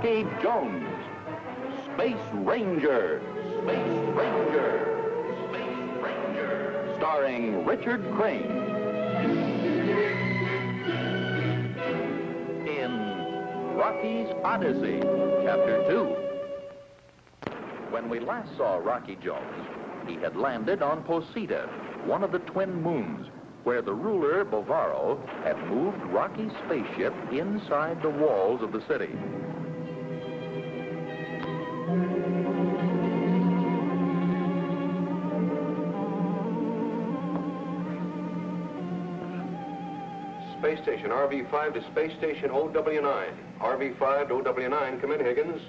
Rocky Jones, Space Ranger, Space Ranger, Space Ranger, starring Richard Crane. In Rocky's Odyssey, Chapter 2. When we last saw Rocky Jones, he had landed on Posita, one of the twin moons, where the ruler, Bovaro, had moved Rocky's spaceship inside the walls of the city. Space Station RV-5 to Space Station OW9. RV-5 to OW9, come in, Higgins.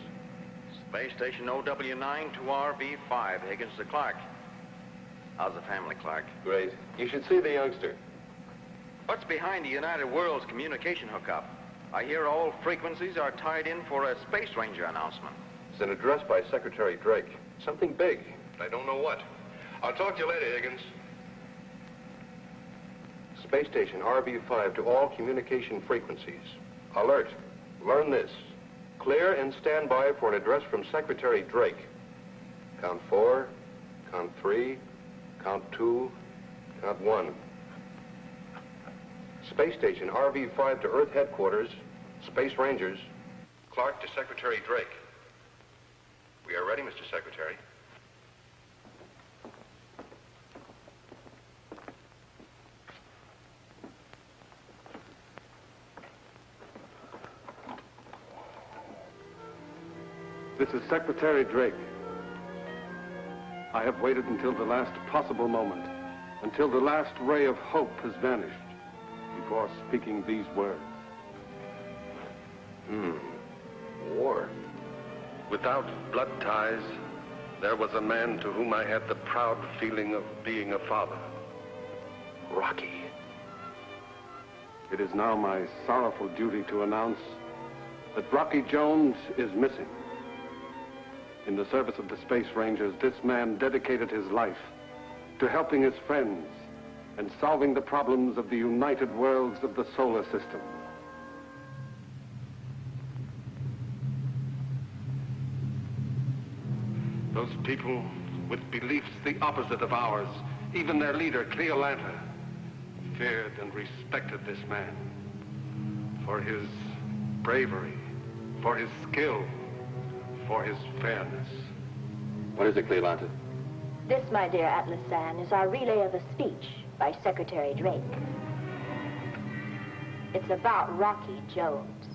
Space Station OW9 to RV-5, Higgins to Clark. How's the family, Clark? Great. You should see the youngster. What's behind the United Worlds communication hookup? I hear all frequencies are tied in for a Space Ranger announcement. It's an address by Secretary Drake. Something big, but I don't know what. I'll talk to you later, Higgins. Space Station RV-5 to all communication frequencies. Alert. Learn this. Clear and stand by for an address from Secretary Drake. Count 4, count 3, count 2, count 1. Space Station RV-5 to Earth Headquarters, Space Rangers. Clark to Secretary Drake. We are ready, Mr. Secretary. This is Secretary Drake. I have waited until the last possible moment, until the last ray of hope has vanished, before speaking these words. War. Without blood ties, there was a man to whom I had the proud feeling of being a father. Rocky. It is now my sorrowful duty to announce that Rocky Jones is missing. In the service of the Space Rangers, this man dedicated his life to helping his friends and solving the problems of the united worlds of the solar system. Those people with beliefs the opposite of ours, even their leader, Cleolanta, feared and respected this man for his bravery, for his skill, for his fairness. What is it, Cleolanta? This, my dear Atlas San, is our relay of a speech by Secretary Drake. It's about Rocky Jones.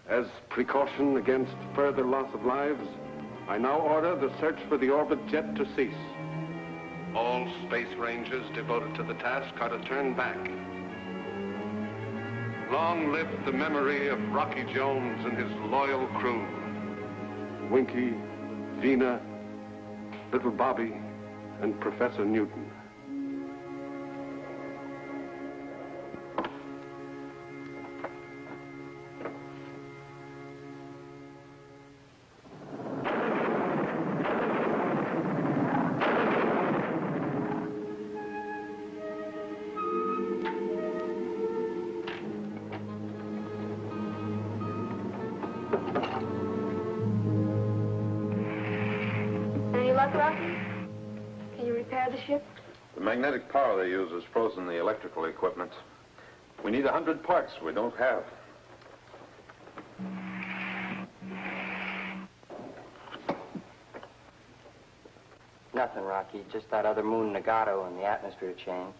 As precaution against further loss of lives, I now order the search for the orbit jet to cease. All Space Rangers devoted to the task are to turn back. Long live the memory of Rocky Jones and his loyal crew. Winky, Vina, Little Bobby, and Professor Newton. Rocky? Can you repair the ship? The magnetic power they use has frozen the electrical equipment. We need 100 parts we don't have. Nothing, Rocky. Just that other moon, Nagato, and the atmosphere change.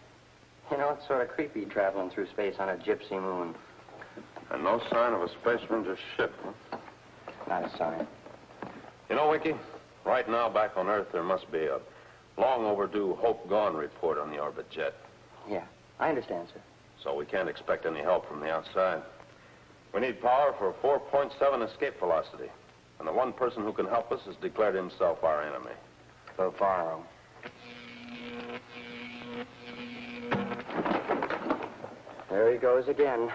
You know, it's sort of creepy traveling through space on a gypsy moon. And no sign of a Space Ranger ship, huh? Not a sign. You know, Winky, right now back on Earth there must be a long overdue Hope Gone report on the orbit jet. Yeah, I understand, sir. So we can't expect any help from the outside. We need power for 4.7 escape velocity. And the one person who can help us has declared himself our enemy. Bovaro. There he goes again.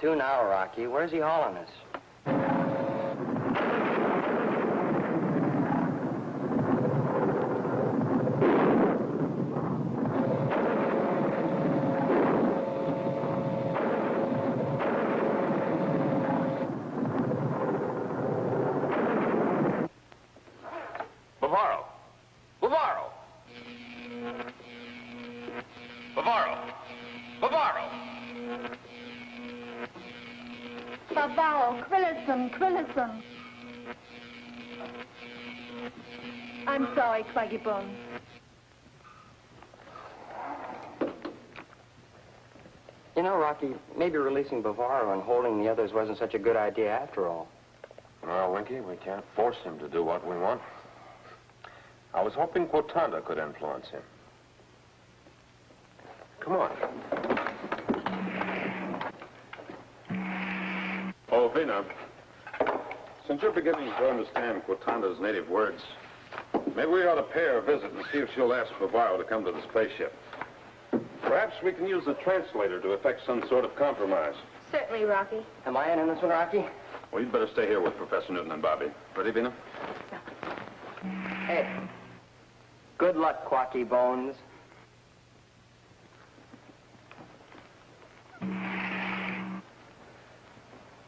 to now, Rocky. Where's he hauling us? Bavaro! Bavaro! Bavaro! Bavaro! Bavaro, Quillison. I'm sorry, Quaggy Bones. You know, Rocky, maybe releasing Bavaro and holding the others wasn't such a good idea after all. Well, Winky, we can't force him to do what we want. I was hoping Quotanda could influence him. Come on. Oh, Vina, since you're beginning to understand Quotanda's native words, maybe we ought to pay her a visit and see if she'll ask Bavaro to come to the spaceship. Perhaps we can use the translator to effect some sort of compromise. Certainly, Rocky. Am I in this one, Rocky? Well, you'd better stay here with Professor Newton and Bobby. Ready, Vina? Hey. Good luck, Quacky Bones.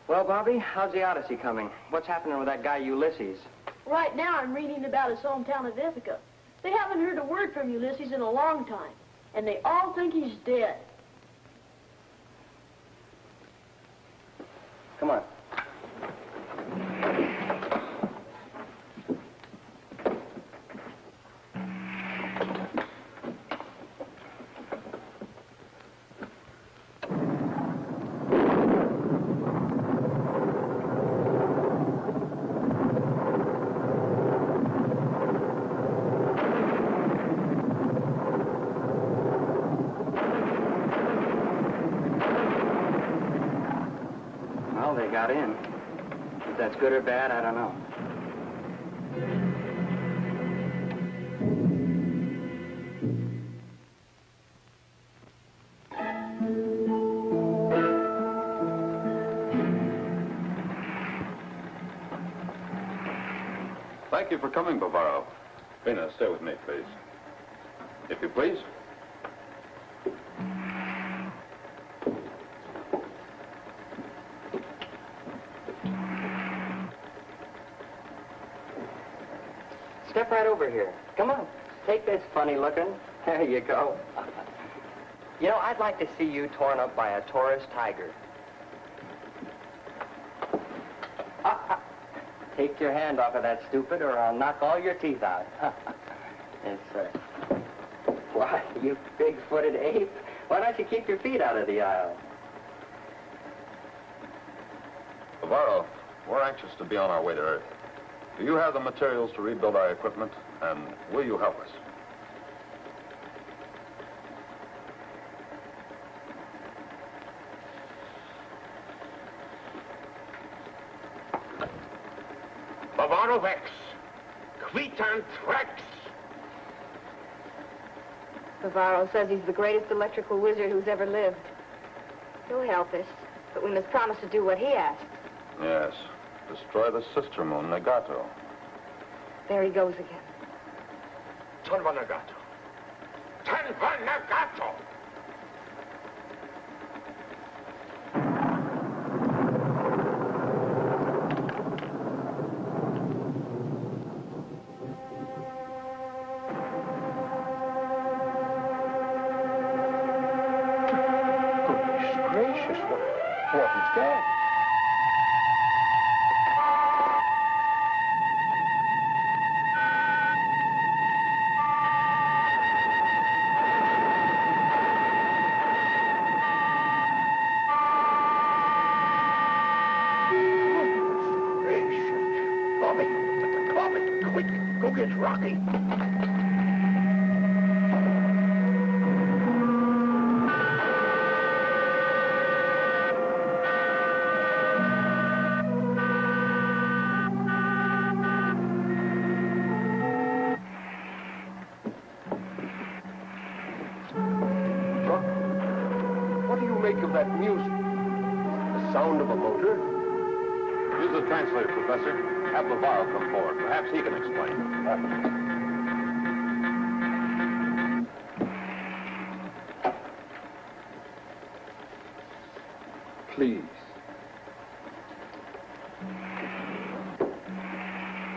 Well, Bobby, how's the Odyssey coming? What's happening with that guy Ulysses? Right now, I'm reading about his hometown of Ithaca. They haven't heard a word from Ulysses in a long time, and they all think he's dead. Come on. Well, they got in. If that's good or bad, I don't know. Thank you for coming, Bavaro. Vina, stay with me, please. If you please. Step right over here. Come on. Take this funny looking. There you go. You know, I'd like to see you torn up by a Taurus tiger. Take your hand off of that stupid or I'll knock all your teeth out. Yes, sir. Why, you big-footed ape. Why don't you keep your feet out of the aisle? Bavaro, we're anxious to be on our way to Earth. Do you have the materials to rebuild our equipment, and will you help us? Bavarovex, Quitant Rex. Bavaro says he's the greatest electrical wizard who's ever lived. He'll help us, but we must promise to do what he asks. Yes. Destroy the sister moon, Nagato. There he goes again. Tanva Nagato. Tanva Nagato. Goodness gracious, what is that? Go get Rocky. What do you make of that music? The sound of a motor. Use the translator, Professor. Have Bavaro come forward. Perhaps he can explain. Please.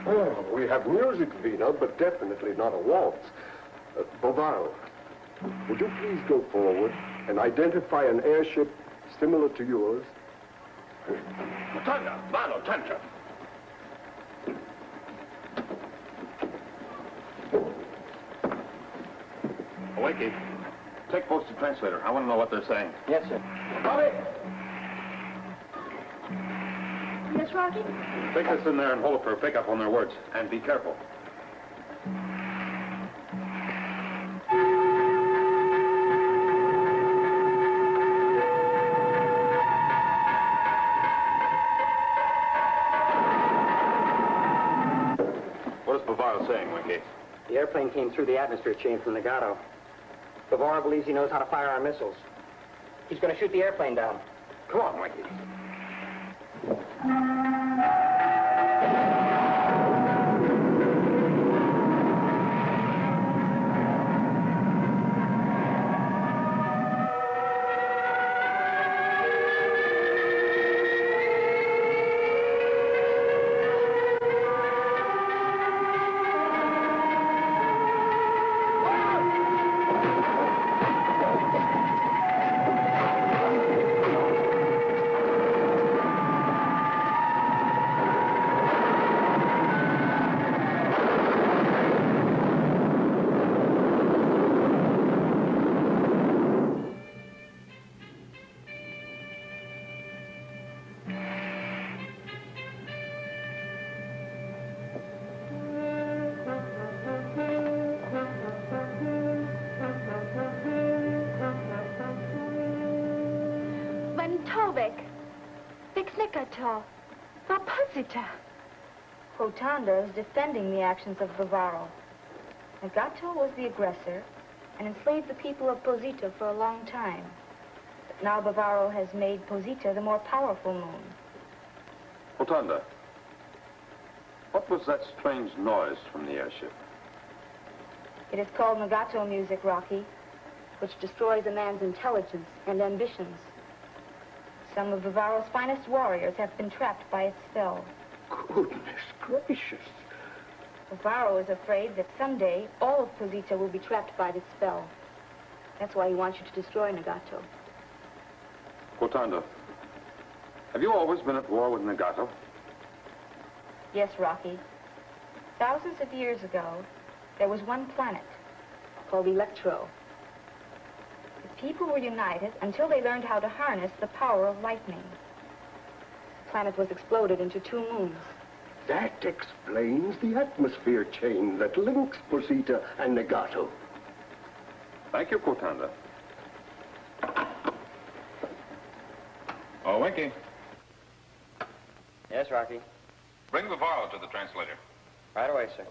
Oh, we have music, Vina, but definitely not a waltz. Bavaro, would you please go forward and identify an airship similar to yours? Matanda, Malo, Tantra. Wakey, take post to translator. I want to know what they're saying. Yes, sir. Bobby! Yes, Rocky? Take this in there and hold it for a pickup on their words. And be careful. What is Bavaro saying, Wakey? The airplane came through the atmosphere chain from Nagato. Bavaro believes he knows how to fire our missiles. He's going to shoot the airplane down. Come on, Wakey. Rotanda is defending the actions of Bavaro. Nagato was the aggressor and enslaved the people of Posita for a long time. But now Bavaro has made Posita the more powerful moon. Rotanda, what was that strange noise from the airship? It is called Nagato music, Rocky, which destroys a man's intelligence and ambitions. Some of Bavaro's finest warriors have been trapped by its spell. Goodness gracious. Bavaro is afraid that someday all of Posita will be trapped by this spell. That's why he wants you to destroy Nagato. Rotanda, have you always been at war with Nagato? Yes, Rocky. Thousands of years ago, there was one planet called Electro. The people were united until they learned how to harness the power of lightning. The planet was exploded into 2 moons. That explains the atmosphere chain that links Posita and Nagato. Thank you, Rotanda. Oh, Winky. Yes, Rocky. Bring Bavaro to the translator. Right away, sir.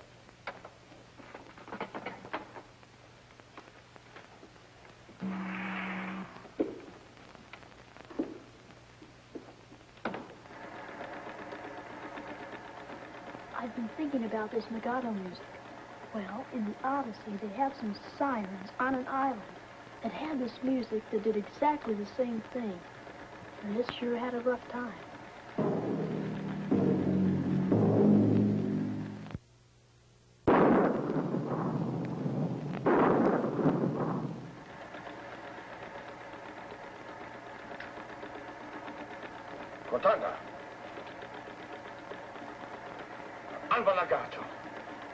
I've been thinking about this Nagato music. Well, in the Odyssey, they have some sirens on an island that had this music that did exactly the same thing. And this sure had a rough time. Rotanda. Anva Nagato.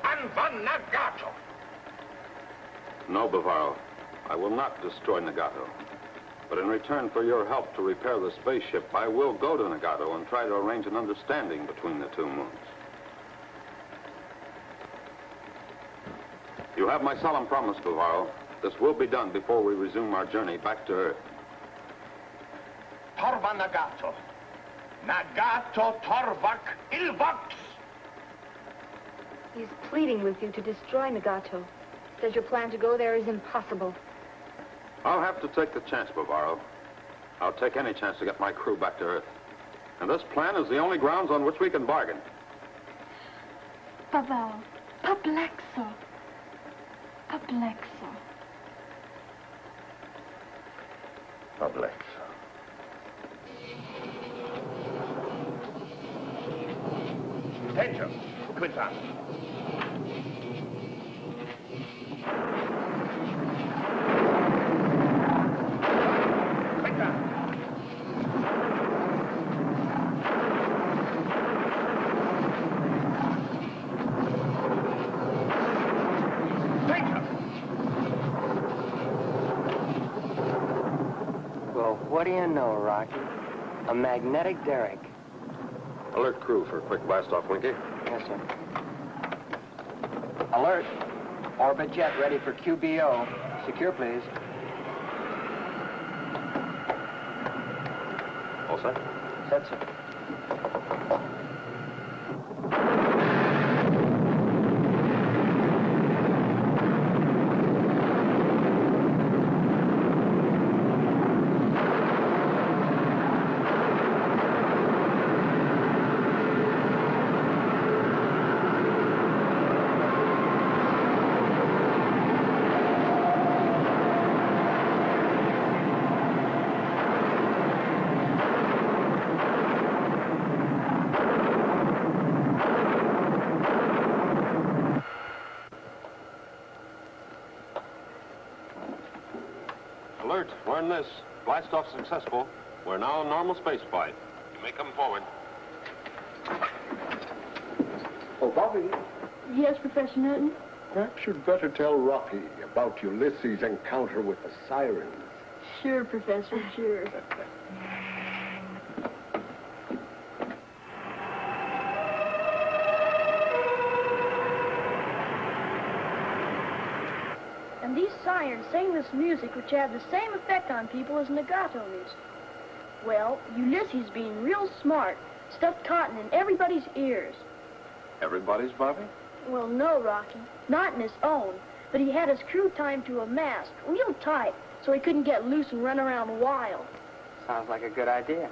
Anva Nagato. No, Bavaro. I will not destroy Nagato. But in return for your help to repair the spaceship, I will go to Nagato and try to arrange an understanding between the 2 moons. You have my solemn promise, Bavaro. This will be done before we resume our journey back to Earth. Torva Nagato. Nagato Torvak Ilvox. He's pleading with you to destroy Nagato. Says your plan to go there is impossible. I'll have to take the chance, Bavaro. I'll take any chance to get my crew back to Earth. And this plan is the only grounds on which we can bargain. Pavel, Pablexo. Pablexo. Pablexo. Attention, Quintan. What do you know, Rocky? A magnetic derrick. Alert crew for a quick blast-off, Winky. Yes, sir. Alert. Orbit jet ready for QBO. Secure, please. All set? Set, sir. Alert, learn this. Blast-off successful. We're now in normal space flight. You may come forward. Oh, Bobby, Yes, Professor Newton? perhaps you'd better tell Rocky about Ulysses' encounter with the sirens. Sure, Professor, sure. And these sirens sang this music which had the same effect on people as legato music. Well, Ulysses, being real smart, stuffed cotton in everybody's ears. Everybody's, Bobby? Well, no, Rocky. Not in his own. But he had his crew timed to a mast, real tight, so he couldn't get loose and run around wild. Sounds like a good idea.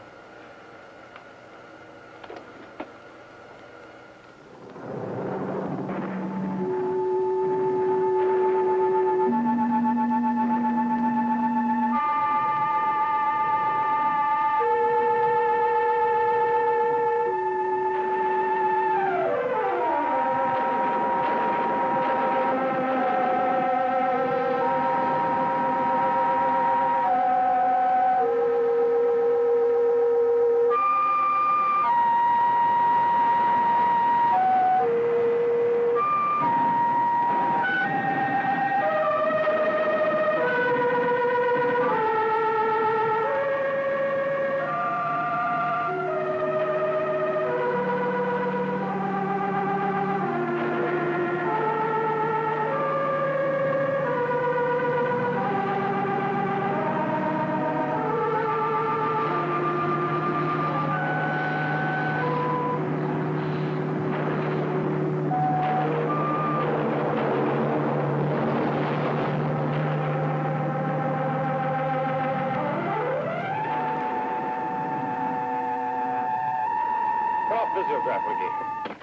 Visiograph, Winky.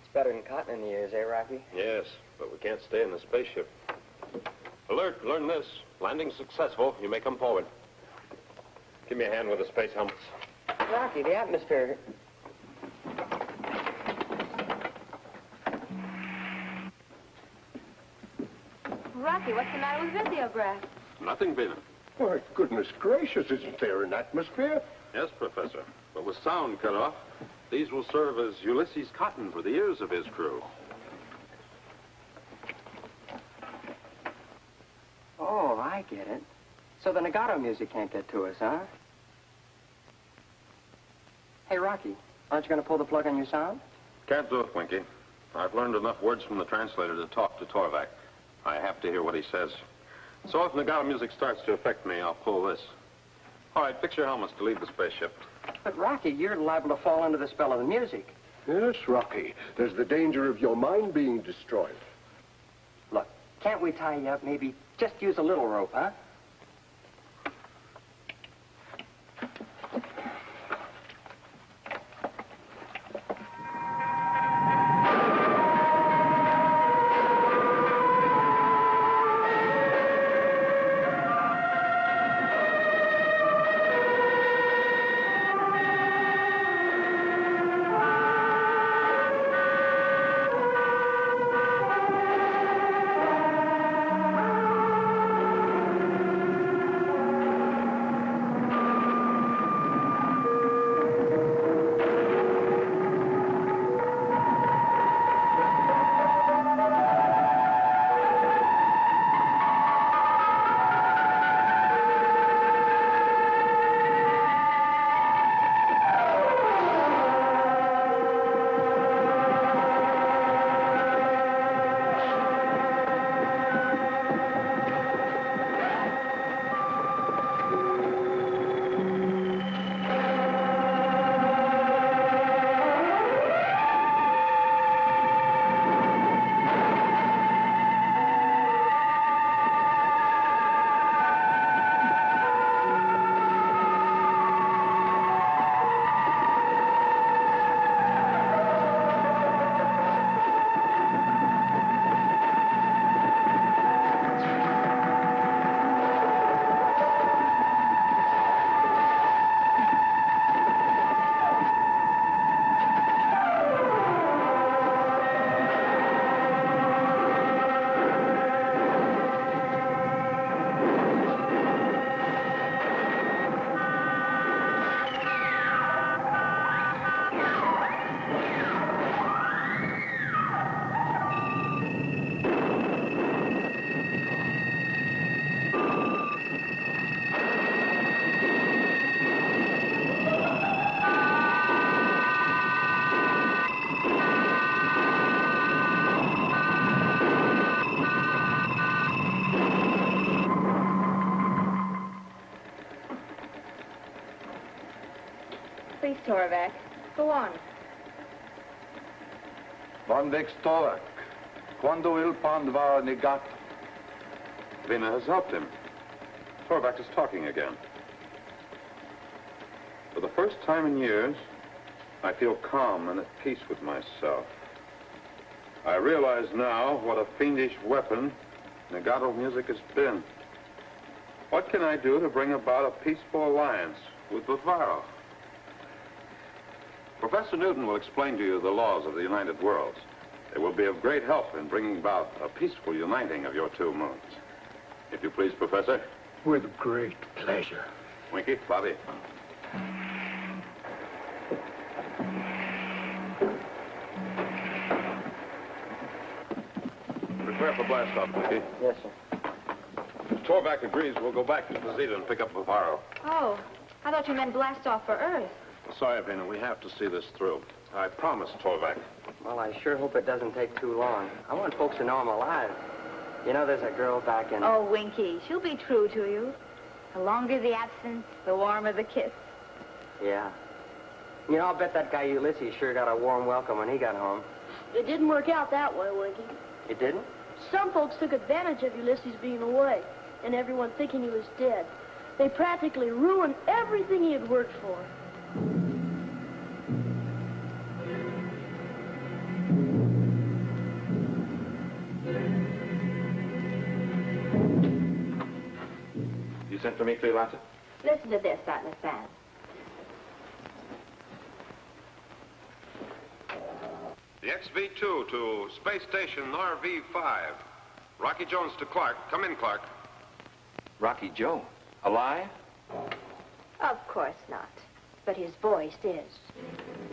It's better than cotton in the ears, eh, Rocky? Yes, but we can't stay in the spaceship. Alert, learn this. Landing successful. You may come forward. Give me a hand with the space helmets. Rocky, the atmosphere... Rocky, what's the matter with Visiograph? Nothing, Bina. Why, goodness gracious, isn't there an atmosphere? Yes, Professor. But with sound cut off, these will serve as Ulysses' cotton for the ears of his crew. Oh, I get it. So the legato music can't get to us, huh? Hey, Rocky, aren't you going to pull the plug on your sound? Can't do it, Winky. I've learned enough words from the translator to talk to Torvak. I have to hear what he says. So if legato music starts to affect me, I'll pull this. All right, fix your helmets to leave the spaceship. But, Rocky, you're liable to fall under the spell of the music. Yes, Rocky. There's the danger of your mind being destroyed. Look, can't we tie you up? Maybe just use a little rope, huh? Please, Torvac. Go on. Von Vextorak. Quando il pandva negato. Vina has helped him. Torvac is talking again. For the first time in years, I feel calm and at peace with myself. I realize now what a fiendish weapon Nagato music has been. What can I do to bring about a peaceful alliance with Bavaro? Professor Newton will explain to you the laws of the United Worlds. It will be of great help in bringing about a peaceful uniting of your two moons. If you please, Professor. With great pleasure. Winky, Bobby. Prepare for blast-off, Winky. Yes, sir. If Torvac agrees, we'll go back to Posita and pick up Bavaro. Oh, I thought you meant blast off for Earth. Sorry, Vina, we have to see this through. I promised Torvac. Well, I sure hope it doesn't take too long. I want folks to know I'm alive. You know, there's a girl back in... Oh, Winky, she'll be true to you. The longer the absence, the warmer the kiss. Yeah. You know, I'll bet that guy Ulysses sure got a warm welcome when he got home. It didn't work out that way, Winky. It didn't? Some folks took advantage of Ulysses being away, and everyone thinking he was dead. They practically ruined everything he had worked for. You sent for me, Cleolata? Listen to this, Atlas San. The XV-2 to Space Station RV-5. Rocky Jones to Clark. Come in, Clark. Rocky Joe. Alive? Of course not. But his voice is.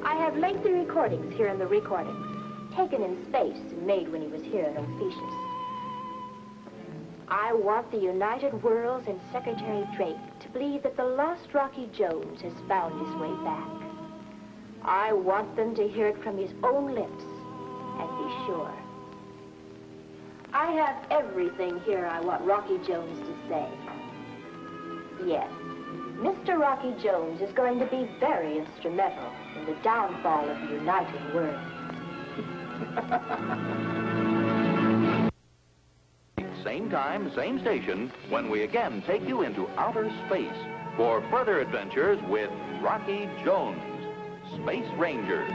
I have lengthy recordings here in the recordings, taken in space and made when he was here in Ophiuchus. I want the United Worlds and Secretary Drake to believe that the lost Rocky Jones has found his way back. I want them to hear it from his own lips and be sure. I have everything here I want Rocky Jones to say. Yes, Mr. Rocky Jones is going to be very instrumental in the downfall of the United Worlds. Same time, same station, when we again take you into outer space for further adventures with Rocky Jones, Space Ranger.